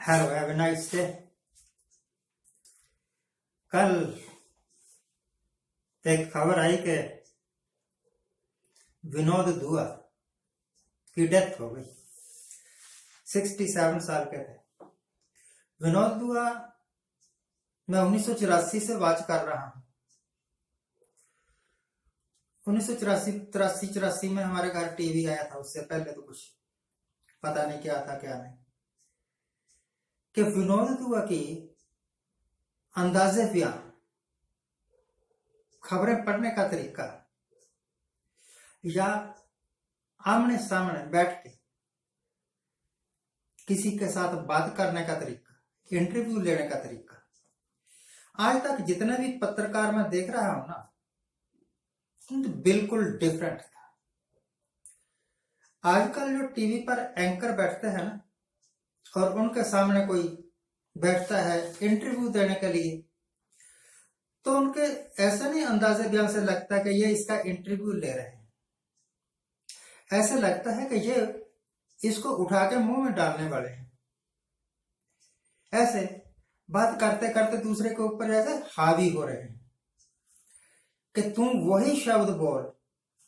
Hello, have a nice day. कल एक खबर आई कि विनोद दुआ की डेथ हो गई। 67 साल के थे विनोद दुआ। मैं 1984 से वॉच कर रहा हूँ। 1983 में हमारे घर टीवी आया था। उससे पहले तो कुछ पता नहीं क्या था क्या नहीं। कि विनोद दुआ की अंदाजे बयां, खबरें पढ़ने का तरीका या आमने सामने बैठ के किसी के साथ बात करने का तरीका, इंटरव्यू लेने का तरीका, आज तक जितने भी पत्रकार मैं देख रहा हूं ना, तो बिल्कुल डिफरेंट था। आजकल जो टीवी पर एंकर बैठते हैं ना, और उनके सामने कोई बैठता है इंटरव्यू देने के लिए, तो उनके ऐसा नहीं अंदाजे बयां से लगता कि ये इसका इंटरव्यू ले रहे हैं। ऐसे लगता है कि ये इसको उठा के मुंह में डालने वाले हैं। ऐसे बात करते करते दूसरे के ऊपर ऐसे हावी हो रहे हैं कि तुम वही शब्द बोल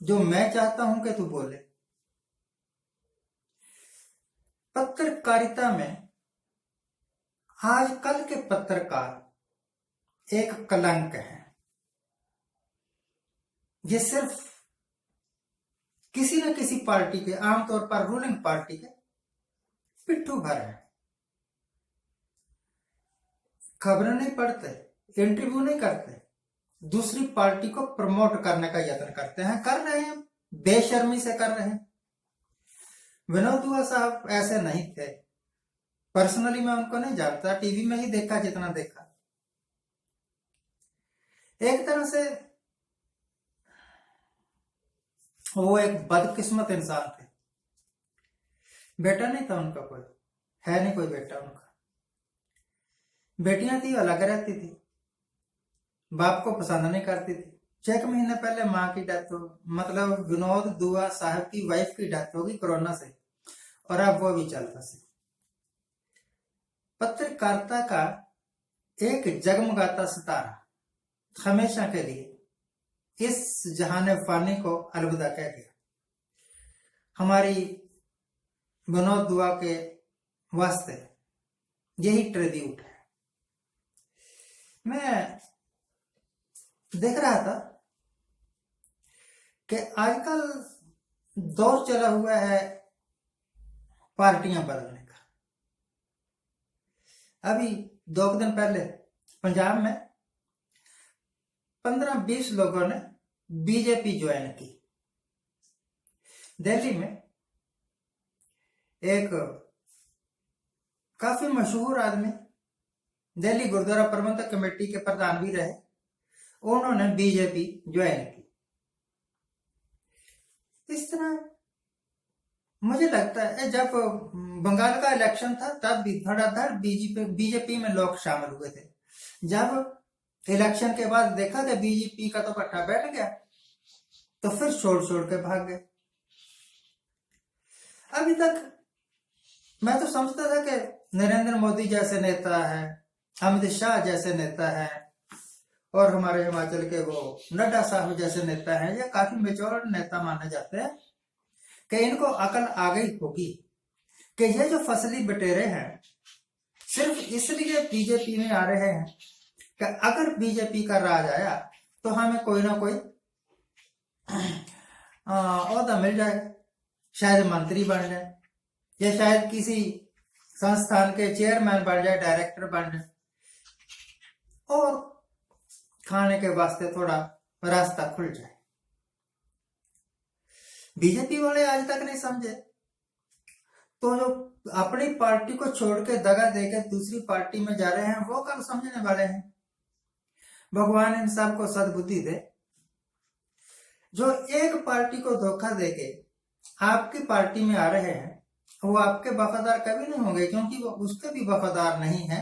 जो मैं चाहता हूं कि तू बोले। पत्रकारिता में आजकल के पत्रकार एक कलंक है। ये सिर्फ किसी न किसी पार्टी के, आमतौर पर रूलिंग पार्टी के पिट्ठू भर है। खबरें नहीं पढ़ते, इंटरव्यू नहीं करते, दूसरी पार्टी को प्रमोट करने का यत्न करते हैं, कर रहे हैं, बेशर्मी से कर रहे हैं। विनोद दुआ साहब ऐसे नहीं थे। पर्सनली मैं उनको नहीं जानता, टीवी में ही देखा जितना देखा। एक तरह से वो एक बदकिस्मत इंसान थे। बेटा नहीं था उनका, कोई है नहीं कोई बेटा उनका। बेटियां थी, अलग रहती थी, बाप को पसंद नहीं करती थी। 6 महीने पहले माँ की डेथ हो, मतलब विनोद दुआ साहब की वाइफ की डेथ होगी कोरोना से, और अब वो भी चलता से। पत्रकारिता का एक जगमगाता सितारा हमेशा के लिए इस जहाने फानी को अलविदा कह गया। हमारी विनोद दुआ के वास्ते यही ट्रिब्यूट है। मैं देख रहा था कि आजकल दौर चला हुआ है पार्टियां बदलने का। अभी 2 दिन पहले पंजाब में 15-20 लोगों ने बीजेपी ज्वाइन की। दिल्ली में एक काफी मशहूर आदमी, दिल्ली गुरुद्वारा प्रबंधक कमेटी के प्रधान भी रहे, उन्होंने बीजेपी ज्वाइन की। इस तरह मुझे लगता है जब बंगाल का इलेक्शन था तब भी धड़ाधड़ बीजेपी में लोग शामिल हुए थे। जब इलेक्शन के बाद देखा कि बीजेपी का तो पट्टा बैठ गया, तो फिर छोड़ के भाग गए। अभी तक मैं तो समझता था कि नरेंद्र मोदी जैसे नेता है, अमित शाह जैसे नेता है, और हमारे हिमाचल के वो नड्डा साहब जैसे नेता हैं, ये काफी मेच्योर नेता माने जाते हैं, कि इनको अकल आ गई होगी कि ये जो फसली बटेरे हैं सिर्फ इसलिए बीजेपी में आ रहे हैं कि अगर बीजेपी का राज आया तो हमें कोई ना कोई ओहदा मिल जाए, शायद मंत्री बन जाए, या शायद किसी संस्थान के चेयरमैन बन जाए, डायरेक्टर बन जाए, और खाने के वास्ते थोड़ा रास्ता खुल जाए। बीजेपी वाले आज तक नहीं समझे, तो जो अपनी पार्टी को छोड़ के दगा देकर दूसरी पार्टी में जा रहे हैं वो कब समझने वाले हैं। भगवान इन सबको सद्बुद्धि दे। जो एक पार्टी को धोखा देके आपकी पार्टी में आ रहे हैं वो आपके वफादार कभी नहीं होंगे, क्योंकि वो उसके भी वफादार नहीं है,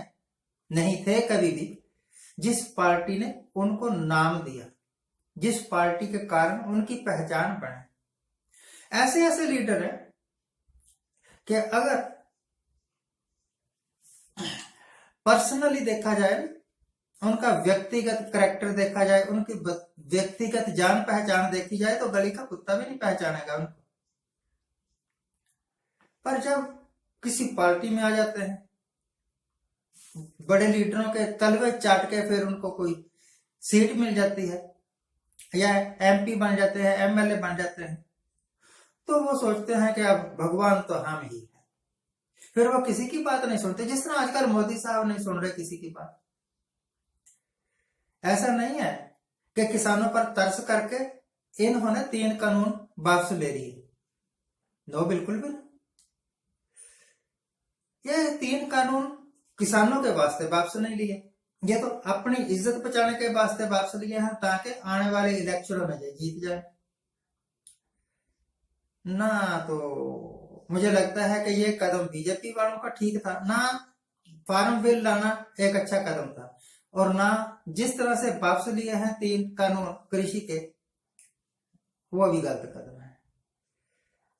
नहीं थे कभी भी। जिस पार्टी ने उनको नाम दिया, जिस पार्टी के कारण उनकी पहचान बने, ऐसे ऐसे लीडर हैं कि अगर पर्सनली देखा जाए, उनका व्यक्तिगत करैक्टर देखा जाए, उनकी व्यक्तिगत जान पहचान देखी जाए तो गली का कुत्ता भी नहीं पहचानेगा उनको। पर जब किसी पार्टी में आ जाते हैं, बड़े लीडरों के तलवे चाट के फिर उनको कोई सीट मिल जाती है या एमपी बन जाते हैं, एमएलए बन जाते हैं, तो वो सोचते हैं कि अब भगवान तो हम ही है। फिर वो किसी की बात नहीं सुनते, जिस तरह आजकल मोदी साहब नहीं सुन रहे किसी की बात। ऐसा नहीं है कि किसानों पर तरस करके इन्होंने 3 कानून वापस ले लिए, नो, बिल्कुल भी नहीं। ये 3 कानून किसानों के वास्ते वापस नहीं लिए, ये तो अपनी इज्जत बचाने के वास्ते वापस लिए हैं ताकि आने वाले इलेक्शनों में जीत जाए ना। तो मुझे लगता है कि ये कदम बीजेपी वालों का ठीक था ना। फार्म बिल लाना एक अच्छा कदम था, और ना जिस तरह से वापस लिए हैं 3 कानून कृषि के, वो भी गलत कदम है।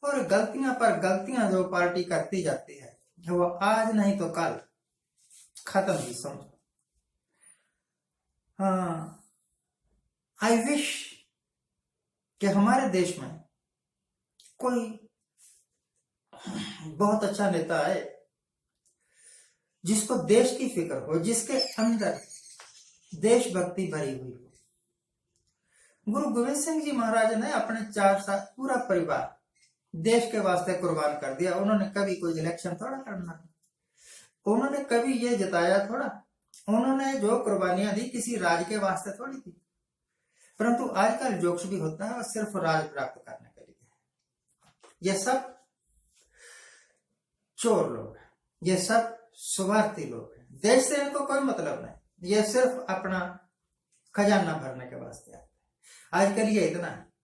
और गलतियां पर गलतियां जो पार्टी करती जाती है, वो आज नहीं तो कल खत्म ही समझो। हाँ, आई विश कि हमारे देश में कोई बहुत अच्छा नेता है जिसको देश की फिक्र हो, जिसके अंदर देशभक्ति भरी हुई हो। गुरु गोविंद सिंह जी महाराज ने अपने 4 साल पूरा परिवार देश के वास्ते कुर्बान कर दिया। उन्होंने कभी कोई इलेक्शन थोड़ा करना, उन्होंने कभी ये जताया थोड़ा, उन्होंने जो कुर्बानियां दी किसी राज के वास्ते थोड़ी थी। परंतु आजकल जो कुछ भी होता है वो सिर्फ राज प्राप्त करने के लिए है। ये सब चोर लोग हैं, ये सब स्वार्थी लोग हैं, देश से इनको कोई मतलब नहीं, ये सिर्फ अपना खजाना भरने के वास्ते आते हैं। आज के लिए इतना है।